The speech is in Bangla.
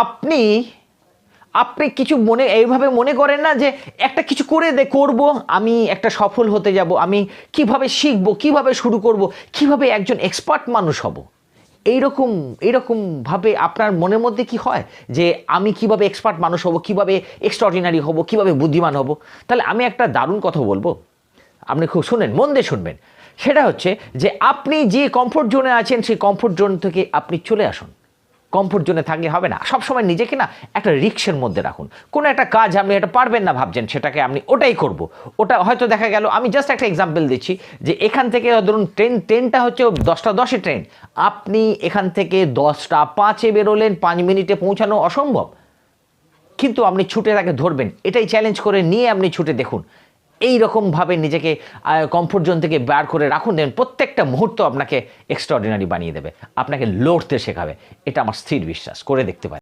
আপনি আপনি কিছু এইভাবে মনে করেন না যে একটা কিছু করব, আমি একটা সফল হতে যাব, আমি কিভাবে শিখব, কিভাবে শুরু করব, কিভাবে একজন এক্সপার্ট মানুষ হব। এইরকমভাবে আপনার মনের মধ্যে কি হয় যে আমি কিভাবে এক্সপার্ট মানুষ হব, কিভাবে এক্সট্রাঅর্ডিনারি হব, কিভাবে বুদ্ধিমান হব? তাহলে আমি একটা দারুণ কথা বলবো, আপনি খুব শুনেন, মন দিয়ে শুনবেন। সেটা হচ্ছে যে আপনি যে কমফোর্ট জোনে আছেন সেই কমফোর্ট জোন থেকে আপনি চলে আসুন। কমফোর্ট জোনে থাকলে হবে না, সবসময় নিজেকে না একটা রিস্কের মধ্যে রাখুন। কোনো একটা কাজ আপনি এটা পারবেন না ভাবছেন, সেটাকে আপনি ওটাই করব, ওটা হয়তো দেখা গেল, আমি জাস্ট একটা এক্সাম্পল দিচ্ছি, যে এখান থেকে ধরুন ট্রেনটা হচ্ছে 10টা 10-এ ট্রেন, আপনি এখান থেকে 10টা 5-এ বেরোলেন, 5 মিনিটে পৌঁছানো অসম্ভব, কিন্তু আপনি ছুটে তাকে ধরবেন, এটাই চ্যালেঞ্জ করে নিয়ে আপনি ছুটে দেখুন। এই রকমভাবে নিজেকে কমফোর্ট জোন থেকে বার করে রাখুন, দেন প্রত্যেকটা মুহূর্ত আপনাকে এক্সট্রাঅর্ডিনারি বানিয়ে দেবে, আপনাকে লড়তে শেখাবে। এটা আমার স্থির বিশ্বাস, করে দেখতে পারেন।